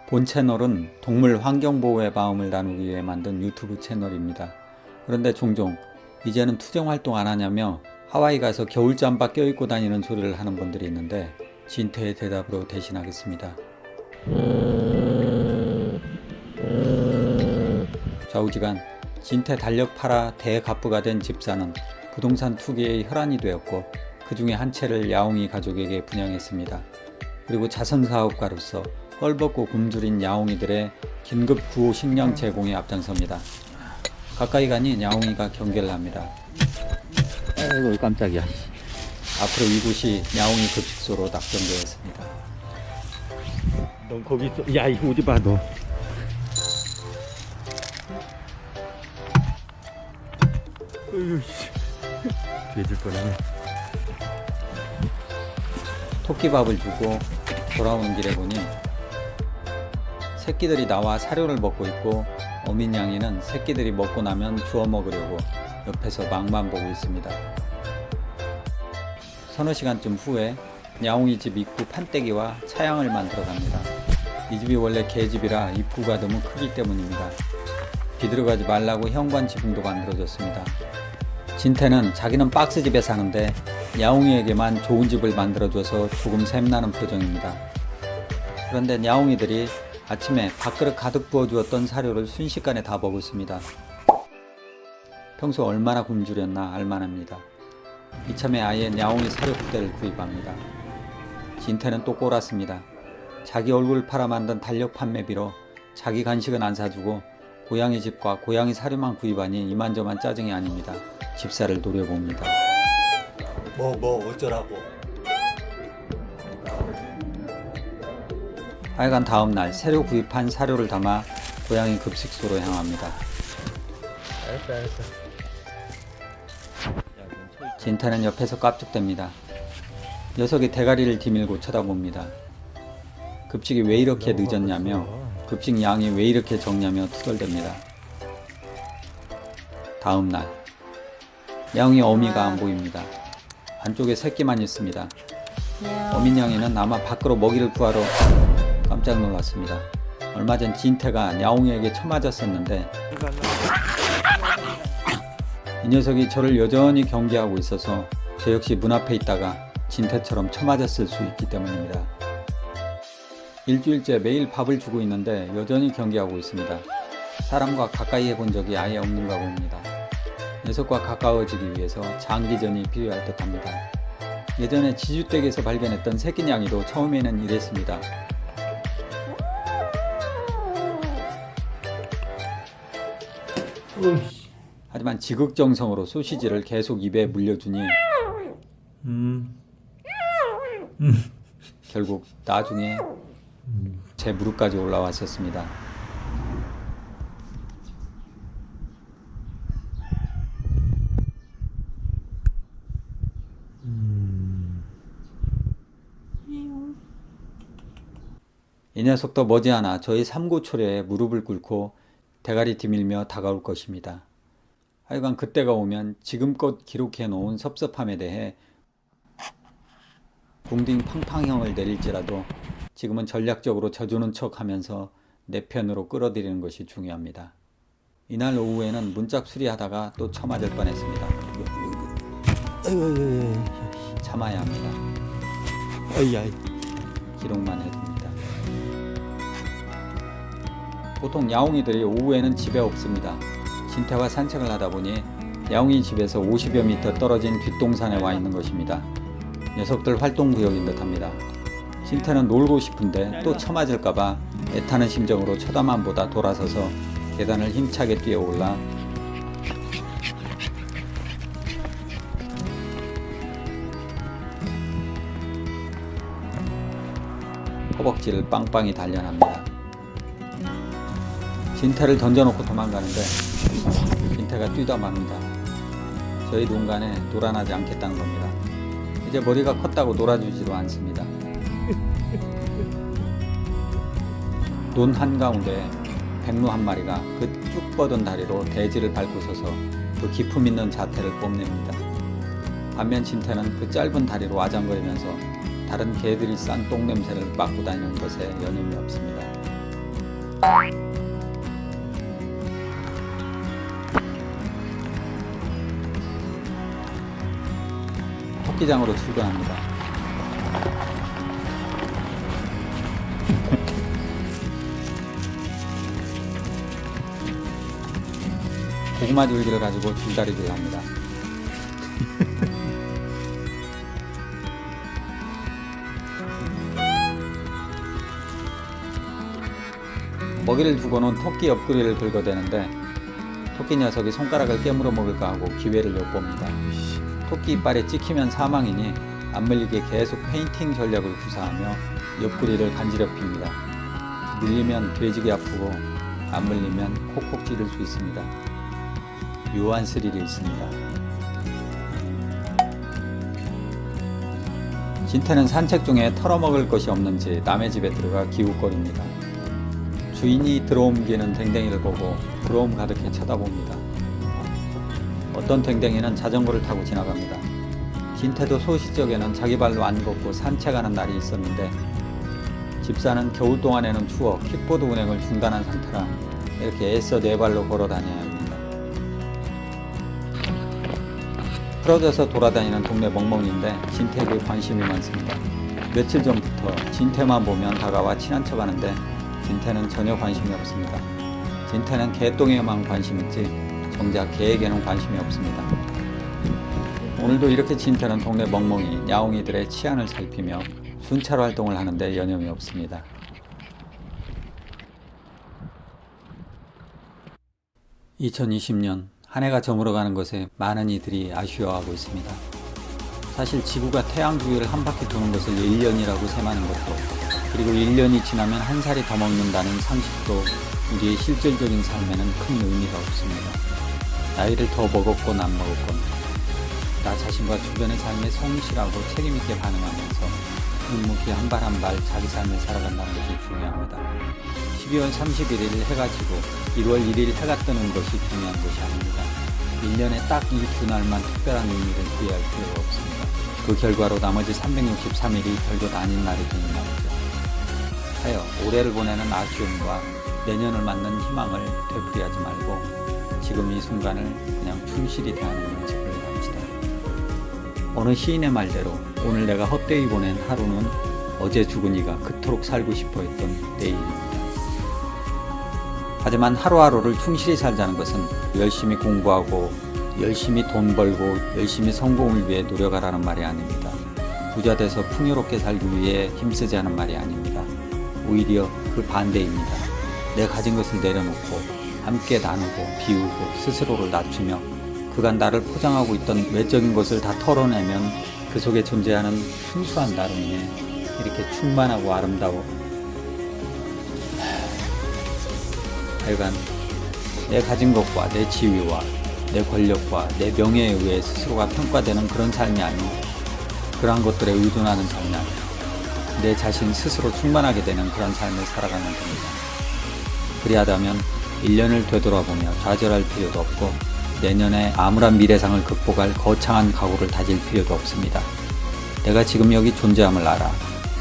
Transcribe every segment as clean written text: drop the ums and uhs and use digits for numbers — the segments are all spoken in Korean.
본 채널은 동물 환경보호의 마음을 나누기 위해 만든 유튜브 채널입니다. 그런데 종종 이제는 투정 활동 안 하냐며 하와이 가서 겨울잠바 껴입고 다니는 소리를 하는 분들이 있는데 진태의 대답으로 대신하겠습니다. 좌우지간 진태 달력 팔아 대갑부가 된 집사는 부동산 투기의 혈안이 되었고 그 중에 한 채를 야옹이 가족에게 분양했습니다. 그리고 자선사업가로서 헐벗고 굶주린 야옹이들의 긴급 구호 식량 제공에 앞장섭니다. 가까이 가니 야옹이가 경계를 합니다. 아이고 깜짝이야. 앞으로 이곳이 야옹이 급식소로 낙점되었습니다. 넌 거기 있어. 야, 이거 오지 마, 너. 어휴, 씨. 뒤질 뻔하네. 토끼밥을 주고 돌아오는 길에 보니 새끼들이 나와 사료를 먹고 있고 어민 양이는 새끼들이 먹고 나면 주워 먹으려고 옆에서 막만 보고 있습니다. 서너 시간쯤 후에 야옹이 집 입구 판때기와 차양을 만들어 갑니다. 이 집이 원래 개집이라 입구가 너무 크기 때문입니다. 비들어가지 말라고 현관 지붕도 만들어졌습니다. 진태는 자기는 박스집에 사는데 야옹이에게만 좋은 집을 만들어줘서 조금 샘나는 표정입니다. 그런데 야옹이들이 아침에 밥그릇 가득 부어주었던 사료를 순식간에 다 먹었습니다. 평소 얼마나 굶주렸나 알만합니다. 이참에 아예 야옹이 사료 부대를 구입합니다. 진태는 또 꼴았습니다. 자기 얼굴 팔아 만든 달력 판매비로 자기 간식은 안 사주고 고양이 집과 고양이 사료만 구입하니 이만저만 짜증이 아닙니다. 집사를 노려봅니다. 뭐 어쩌라고. 하여간 다음날 새로 구입한 사료를 담아 고양이 급식소로 향합니다. 알았어. 진태는 옆에서 깝죽댑니다. 녀석이 대가리를 디밀고 쳐다봅니다. 급식이 왜 이렇게 늦었냐며 급식 양이 왜 이렇게 적냐며 투덜댑니다. 다음날 야옹이 어미가 안 보입니다. 안쪽에 새끼만 있습니다. 어민 양이는 아마 밖으로 먹이를 구하러 깜짝 놀랐습니다. 얼마 전 진태가 야옹이에게 쳐맞았었는데 이 녀석이 저를 여전히 경계하고 있어서 저 역시 문 앞에 있다가 진태처럼 쳐맞았을 수 있기 때문입니다. 일주일째 매일 밥을 주고 있는데 여전히 경계하고 있습니다. 사람과 가까이 해본 적이 아예 없는가 봅니다. 녀석과 가까워지기 위해서 장기전이 필요할 듯합니다. 예전에 지주댁에서 발견했던 새끼냥이도 처음에는 이랬습니다. 하지만 지극정성으로 소시지를 계속 입에 물려주니 결국 나중에 제 무릎까지 올라왔었습니다. 이 녀석도 머지않아 저희 삼고초려에 무릎을 꿇고 대가리 디밀며 다가올 것입니다. 하여간 그때가 오면 지금껏 기록해 놓은 섭섭함에 대해 궁딩 팡팡형을 내릴지라도 지금은 전략적으로 져주는 척 하면서 내 편으로 끌어들이는 것이 중요합니다. 이날 오후에는 문짝 수리하다가 또 쳐맞을 뻔했습니다. 참아야 합니다. 기록만 해둡니다. 보통 야옹이들이 오후에는 집에 없습니다. 진태와 산책을 하다 보니 야옹이 집에서 50여 미터 떨어진 뒷동산에 와 있는 것입니다. 녀석들 활동구역인 듯합니다. 진태는 놀고 싶은데 또 쳐맞을까봐 애타는 심정으로 쳐다만 보다 돌아서서 계단을 힘차게 뛰어올라 허벅지를 빵빵히 단련합니다. 진태를 던져놓고 도망가는데 진태가 뛰다 맙니다. 저희 농간에 놀아나지 않겠다는 겁니다. 이제 머리가 컸다고 놀아주지도 않습니다. 논 한가운데 백루 한 마리가 그 쭉 뻗은 다리로 대지를 밟고 서서 그 기품 있는 자태를 뽐냅니다. 반면 진태는 그 짧은 다리로 아장거리면서 다른 개들이 싼 똥냄새를 맡고 다니는 것에 여념이 없습니다. 토끼장으로 출근합니다. 고구마 줄기를 가지고 줄다리기를 합니다. 먹이를 두고는 토끼 옆구리를 긁어대는데 토끼 녀석이 손가락을 깨물어 먹을까 하고 기회를 엿봅니다. 토끼 이빨에 찍히면 사망이니 안 물리게 계속 페인팅 전략을 구사하며 옆구리를 간지럽힙니다. 물리면 돼지기 아프고 안 물리면 콕콕 찌를 수 있습니다. 묘한 스릴이 있습니다. 진태는 산책 중에 털어먹을 것이 없는지 남의 집에 들어가 기웃거립니다. 주인이 들어옮기는 댕댕이를 보고 부러움 가득히 쳐다봅니다. 어떤 댕댕이는 자전거를 타고 지나갑니다. 진태도 소시적에는 자기 발로 안 걷고 산책하는 날이 있었는데 집사는 겨울 동안에는 추워 킥보드 운행을 중단한 상태라 이렇게 애써 네 발로 걸어 다녀야 합니다. 풀어져서 돌아다니는 동네 멍멍이인데 진태에게 관심이 많습니다. 며칠 전부터 진태만 보면 다가와 친한 척하는데 진태는 전혀 관심이 없습니다. 진태는 개똥에만 관심 있지 정작 개에게는 관심이 없습니다. 오늘도 이렇게 진태는 동네 멍멍이 야옹이들의 치안을 살피며 순찰 활동을 하는데 여념이 없습니다. 2020년 한 해가 저물어가는 것에 많은 이들이 아쉬워하고 있습니다. 사실 지구가 태양 주위를 한 바퀴 도는 것을 1년이라고 셈하는 것도 그리고 1년이 지나면 한 살이 더 먹는다는 상식도 우리의 실질적인 삶에는 큰 의미가 없습니다. 나이를 더 먹었건 안 먹었건 나 자신과 주변의 삶에 성실하고 책임있게 반응하면서 묵묵히 한 발 한 발 자기 삶을 살아간다는 것이 중요합니다. 12월 31일 해가 지고 1월 1일 해가 뜨는 것이 중요한 것이 아닙니다. 1년에 딱 이 두 날만 특별한 의미를 부여할 필요가 없습니다. 그 결과로 나머지 363일이 별것 아닌 날이 되는 날이죠. 하여 올해를 보내는 아쉬움과 내년을 맞는 희망을 되풀이하지 말고 지금 이 순간을 그냥 충실히 대하는 연습을 합시다. 어느 시인의 말대로 오늘 내가 헛되이 보낸 하루는 어제 죽은 이가 그토록 살고 싶어 했던 내일입니다. 하지만 하루하루를 충실히 살자는 것은 열심히 공부하고 열심히 돈 벌고 열심히 성공을 위해 노력하라는 말이 아닙니다. 부자 돼서 풍요롭게 살기 위해 힘쓰지 않은 말이 아닙니다. 오히려 그 반대입니다. 내 가진 것을 내려놓고 함께 나누고 비우고 스스로를 낮추며 그간 나를 포장하고 있던 외적인 것을 다 털어내면 그 속에 존재하는 순수한 나로 인해 이렇게 충만하고 아름다워 하여간 내 가진 것과 내 지위와 내 권력과 내 명예에 의해 스스로가 평가되는 그런 삶이 아닌 그러한 것들에 의존하는 삶이 아닌 내 자신 스스로 충만하게 되는 그런 삶을 살아가면 됩니다. 그리하다면 1년을 되돌아보며 좌절할 필요도 없고 내년에 암울한 미래상을 극복할 거창한 각오를 다질 필요도 없습니다. 내가 지금 여기 존재함을 알아.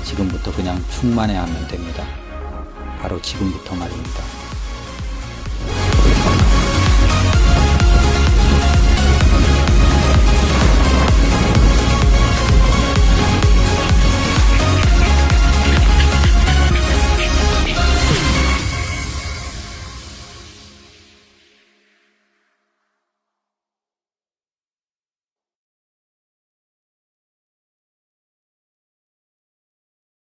지금부터 그냥 충만해야 하면 됩니다. 바로 지금부터 말입니다.